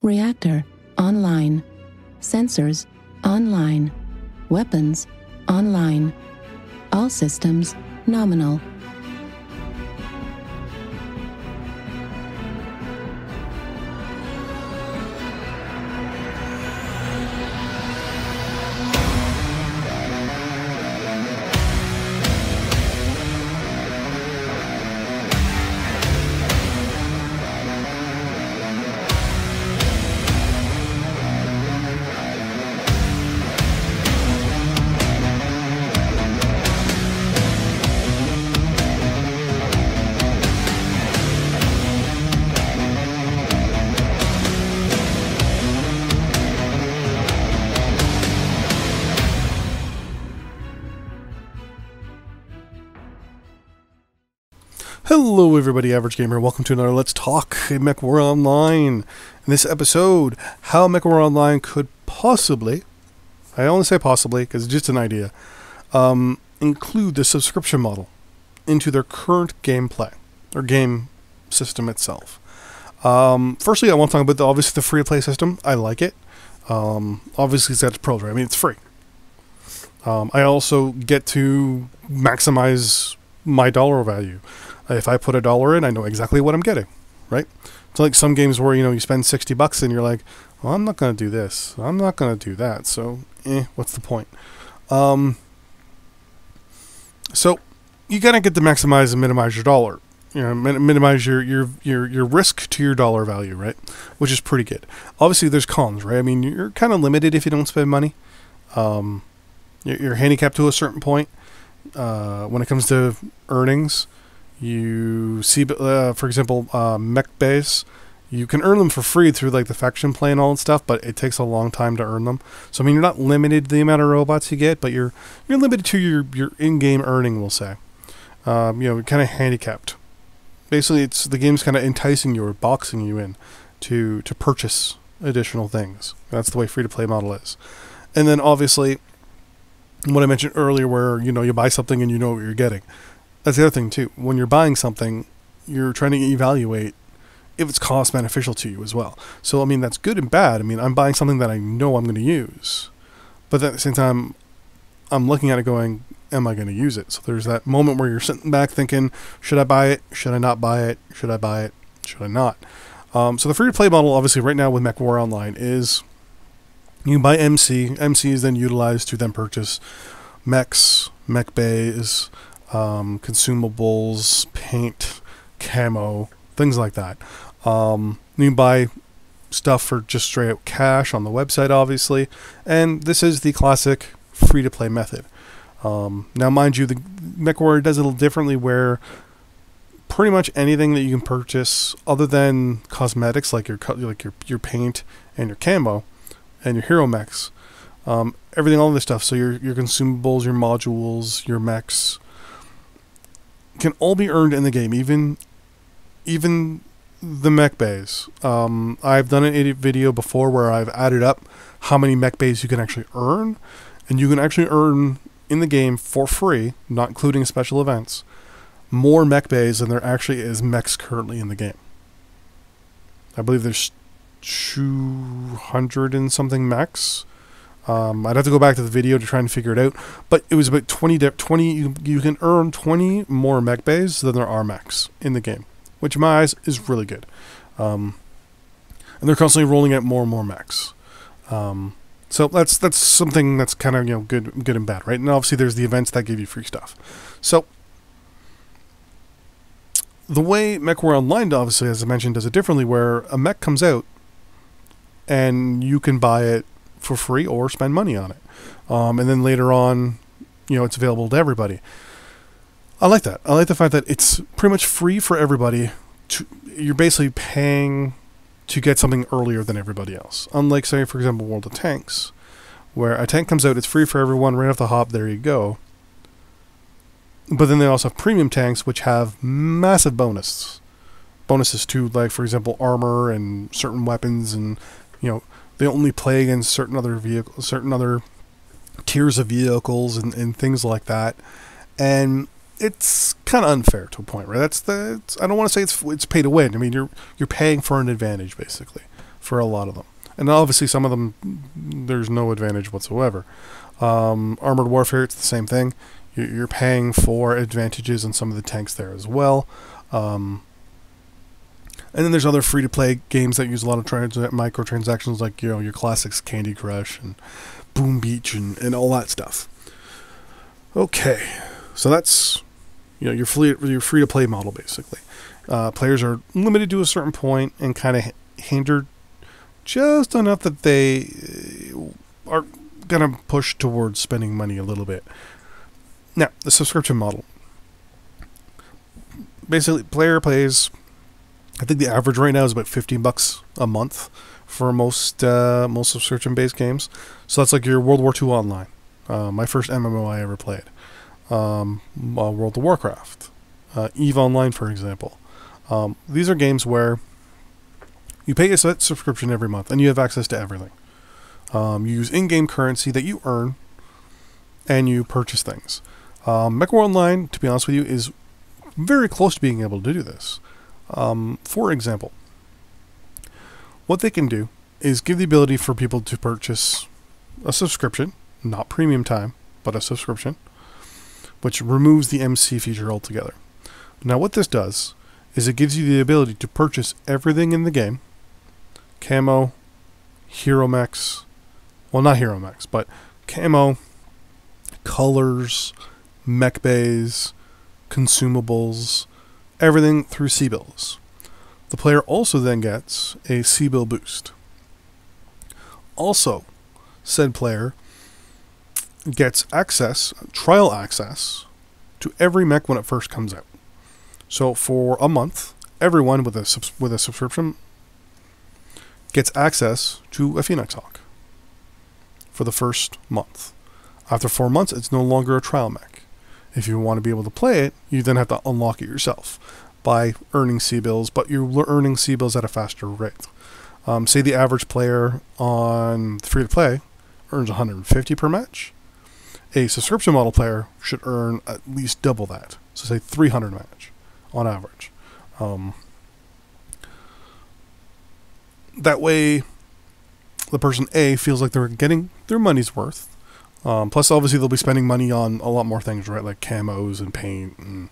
Reactor, online. Sensors, online. Weapons, online. All systems, nominal. Hello everybody, Average Gamer. Welcome to another Let's Talk Mechwarrior Online. In this episode, how Mechwarrior Online could possibly, I only say possibly because it's just an idea, include the subscription model into their current gameplay, or game system itself. Firstly, I want to talk about obviously the free-to-play system. I like it. Obviously it's got its pros, right? I mean, it's free. I also get to maximize my dollar value. If I put $1 in, I know exactly what I'm getting, right? It's like some games where, you spend 60 bucks and you're like, well, I'm not going to do this. I'm not going to do that. So, what's the point? So, you got to get to maximize and minimize your dollar. Minimize your risk to your dollar value, right? Which is pretty good. Obviously, there's cons, right? I mean, you're kind of limited if you don't spend money. You're handicapped to a certain point when it comes to earnings. You see, for example, mech base, you can earn them for free through like the faction play and all that stuff, but it takes a long time to earn them. So I mean, you're not limited to the amount of robots you get, but you're limited to your in-game earning, we'll say. You're kind of handicapped. Basically, the game's kind of enticing you or boxing you in to purchase additional things. That's the way free-to-play model is. And then obviously, what I mentioned earlier, where you buy something and you know what you're getting. That's the other thing too. When you're buying something, you're trying to evaluate if it's cost beneficial to you as well. So I mean, that's good and bad. I mean, I'm buying something that I know I'm going to use, but at the same time, I'm looking at it going, am I going to use it? So there's that moment where you're sitting back thinking, should I buy it? Should I not buy it? Should I buy it? Should I not? So the free-to-play model, obviously, right now with Mechwarrior Online is you can buy MC. MC is then utilized to then purchase mechs, mech bays, consumables, paint, camo, things like that. You can buy stuff for just straight out cash on the website, obviously, and this is the classic free-to-play method. Now, mind you, the Mechwarrior does it a little differently, where pretty much anything that you can purchase, other than cosmetics like your paint and your camo and your hero mechs, everything, all of this stuff. So your consumables, your modules, your mechs, can all be earned in the game, even the mech bays. I've done a video before where I've added up how many mech bays you can actually earn, and you can actually earn in the game for free, not including special events, more mech bays than there actually is mechs currently in the game. I believe there's 200 and something mechs. I'd have to go back to the video to try and figure it out, but it was about 20. You can earn 20 more mech bays than there are mechs in the game, which in my eyes is really good. And they're constantly rolling out more and more mechs. So that's something that's kind of good and bad, right? And obviously there's the events that give you free stuff. So the way Mechwarrior Online, obviously, as I mentioned, does it differently, where a mech comes out and you can buy it for free or spend money on it, and then later on, it's available to everybody. I like that. I like the fact that it's pretty much free for everybody. You're basically paying to get something earlier than everybody else. Unlike, say, for example, World of Tanks, where a tank comes out, it's free for everyone right off the hop. There you go. But then they also have premium tanks, which have massive bonuses to, like, for example, armor and certain weapons, and they only play against certain other vehicles, certain other tiers of vehicles, and things like that. And it's kind of unfair to a point, right? I don't want to say it's pay to win. I mean, you're paying for an advantage, basically, for a lot of them. And obviously some of them, there's no advantage whatsoever. Armored Warfare, it's the same thing. You're paying for advantages on some of the tanks there as well. And then there's other free-to-play games that use a lot of microtransactions, like, you know, your classics, Candy Crush and Boom Beach and all that stuff. Okay, so that's, you know, your free-to-play model, basically. Players are limited to a certain point and kind of hindered just enough that they are going to push towards spending money a little bit. Now, the subscription model. Basically, player pays, I think the average right now is about $15 a month for most subscription-based games. So that's like your World War II Online. My first MMO I ever played. World of Warcraft. EVE Online, for example. These are games where you pay a set subscription every month, and you have access to everything. You use in-game currency that you earn, and you purchase things. Mechwarrior Online, to be honest with you, is very close to being able to do this. For example, what they can do is give the ability for people to purchase a subscription, not premium time, but a subscription, which removes the MC feature altogether. Now what this does is it gives you the ability to purchase everything in the game. Camo, hero mechs, well, not hero mechs, but camo, colors, mech bays, consumables, everything through C-bills. The player also then gets a C-bill boost. Also, said player gets access, trial access, to every mech when it first comes out. So for a month, everyone with a subscription gets access to a Phoenix Hawk for the first month. After 4 months, it's no longer a trial mech. If you want to be able to play it, you then have to unlock it yourself by earning C-bills, but you're earning C-bills at a faster rate. Say the average player on free-to-play earns 150 per match. A subscription model player should earn at least double that. So say 300 a match on average. That way, the person A feels like they're getting their money's worth. Plus, obviously, they'll be spending money on a lot more things, right? Like camos and paint and,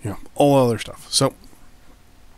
you know, all other stuff. So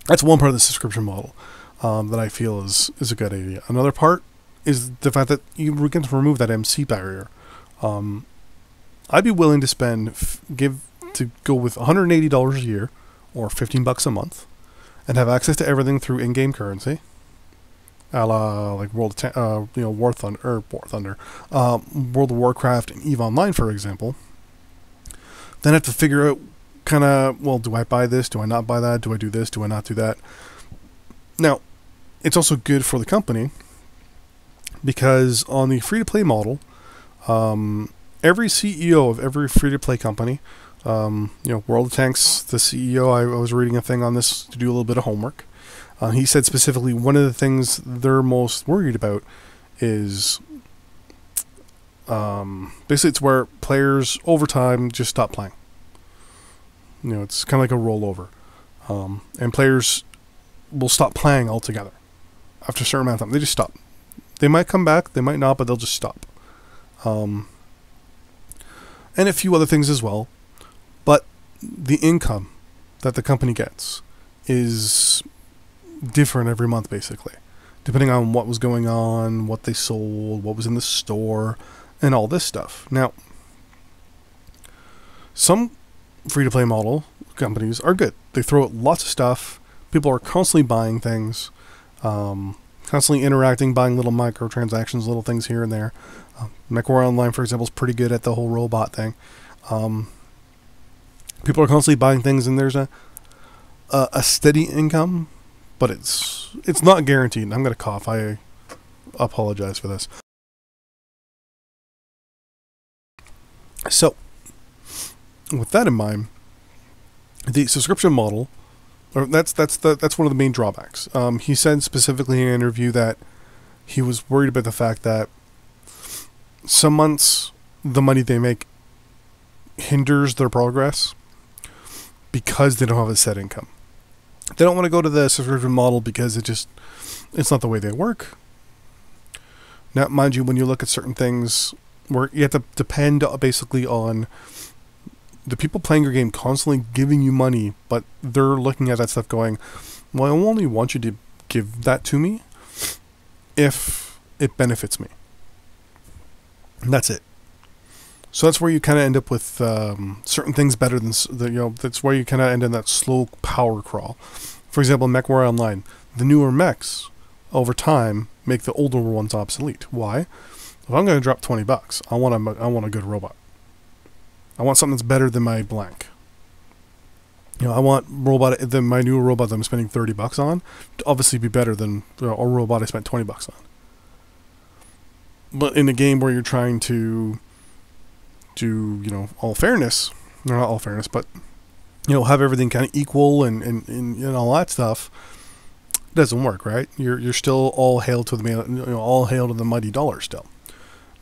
that's one part of the subscription model that I feel is a good idea. Another part is the fact that you can remove that MC barrier. I'd be willing to go with $180 a year or $15 a month and have access to everything through in-game currency. A la like World of Warcraft and EVE Online, for example. Then I have to figure out kind of, well, do I buy this? Do I not buy that? Do I do this? Do I not do that? Now, it's also good for the company because on the free-to-play model, every CEO of every free-to-play company, World of Tanks, the CEO, I was reading a thing on this to do a little bit of homework. He said specifically one of the things they're most worried about is basically it's where players over time just stop playing. You know, it's kind of like a rollover. And players will stop playing altogether after a certain amount of time. They just stop. They might come back, they might not, but they'll just stop. And a few other things as well. But the income that the company gets is different every month, basically, depending on what was going on, what they sold, what was in the store, and all this stuff. Now, some free-to-play model companies are good. They throw out lots of stuff. People are constantly buying things, constantly interacting, buying little microtransactions, little things here and there. Mechwarrior Online, for example, is pretty good at the whole robot thing. People are constantly buying things, and there's a steady income, but it's not guaranteed. I'm going to cough. I apologize for this. So, with that in mind, the subscription model, or that's one of the main drawbacks. He said specifically in an interview that he was worried about the fact that some months the money they make hinders their progress because they don't have a set income. They don't want to go to the subscription model because it's not the way they work. Now, mind you, when you look at certain things where you have to depend basically on the people playing your game constantly giving you money, but they're looking at that stuff going, well, I only want you to give that to me if it benefits me. And that's it. So that's where you kind of end up with certain things better than, that's where you kind of end in that slow power crawl. For example, Mechwarrior Online, the newer mechs over time make the older ones obsolete. Why? If I'm going to drop $20, I want a good robot. I want something that's better than my blank. I want my new robot that I'm spending $30 on to obviously be better than a robot I spent $20 on. But in a game where you're trying to do, all fairness, or not all fairness, but, have everything kind of equal and all that stuff, it doesn't work, right? You're still all hail to the mighty dollar still.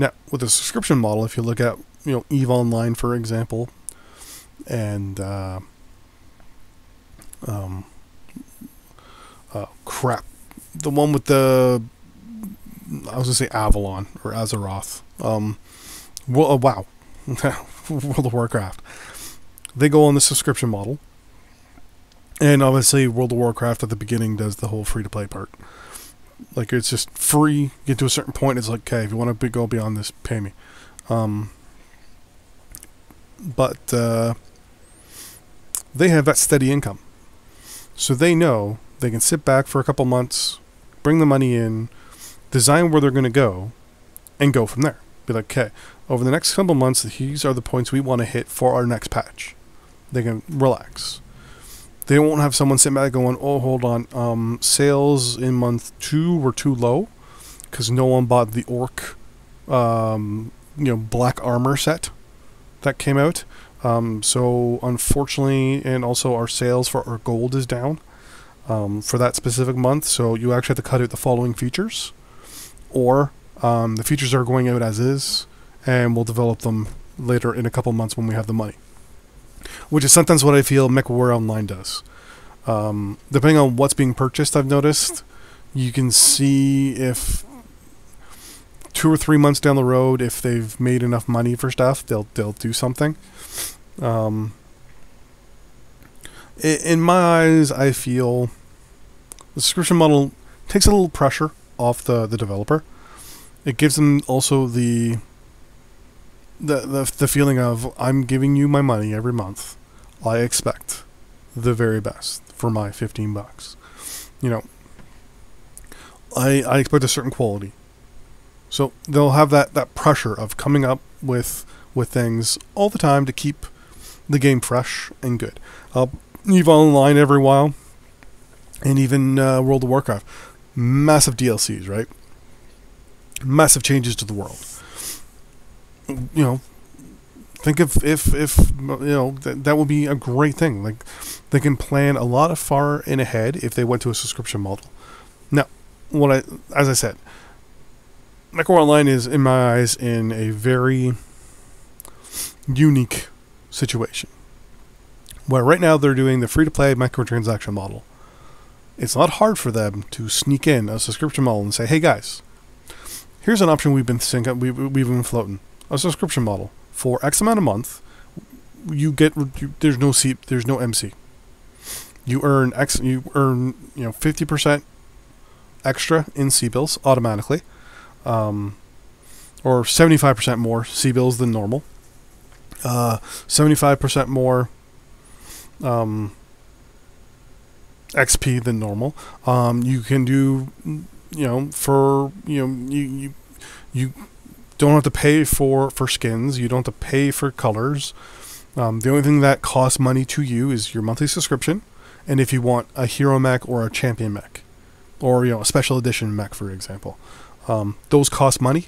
Now, with the subscription model, if you look at, EVE Online, for example, and, the one with I was going to say Avalon, or Azeroth, wow, World of Warcraft. They go on the subscription model. And obviously World of Warcraft at the beginning does the whole free-to-play part. Like, it's just free. Get to a certain point, it's like, okay, if you want to go beyond this, pay me. But they have that steady income. So they know they can sit back for a couple months, bring the money in, design where they're going to go, and go from there. Be like, okay, over the next couple months, these are the points we want to hit for our next patch. They can relax. They won't have someone sitting back going, oh, hold on, sales in month 2 were too low because no one bought the orc, black armor set that came out. So unfortunately, and also our sales for our gold is down for that specific month. So you actually have to cut out the following features, or the features are going out as is, and we'll develop them later in a couple months when we have the money. Which is sometimes what I feel Mechwarrior Online does. Depending on what's being purchased, I've noticed, you can see if 2 or 3 months down the road, if they've made enough money for stuff, they'll do something. In my eyes, I feel the subscription model takes a little pressure off the developer. It gives them also the feeling of, I'm giving you my money every month. I expect the very best for my $15. I expect a certain quality. So they'll have that pressure of coming up with things all the time to keep the game fresh and good. EVE Online every while, and even World of Warcraft. Massive DLCs, right? Massive changes to the world. Think if that would be a great thing. Like, they can plan a lot of far in ahead if they went to a subscription model. Now, as I said, Mechwarrior Online is, in my eyes, in a very unique situation, where right now they're doing the free-to-play microtransaction model. It's not hard for them to sneak in a subscription model and say, hey guys, here's an option we've been floating. A subscription model. For X amount a month, there's no MC. You earn 50% extra in C-bills automatically, or 75% more C-bills than normal. 75% more XP than normal. You can do, you don't have to pay for skins. You don't have to pay for colors. The only thing that costs money to you is your monthly subscription, and if you want a hero mech or a champion mech, or a special edition mech, for example, those cost money.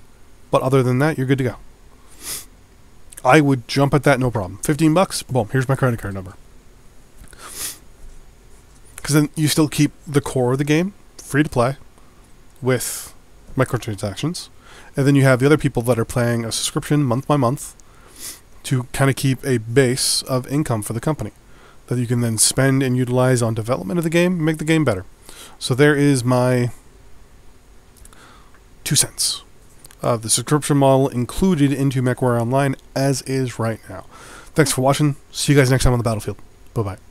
But other than that, you're good to go. I would jump at that, no problem. $15, boom, here's my credit card number. Because then you still keep the core of the game free to play with microtransactions. And then you have the other people that are playing a subscription month by month to kind of keep a base of income for the company. that you can then spend and utilize on development of the game and make the game better. So there is my 2 cents of the subscription model included into Mechwarrior Online as is right now. Thanks for watching. See you guys next time on the battlefield. Bye-bye.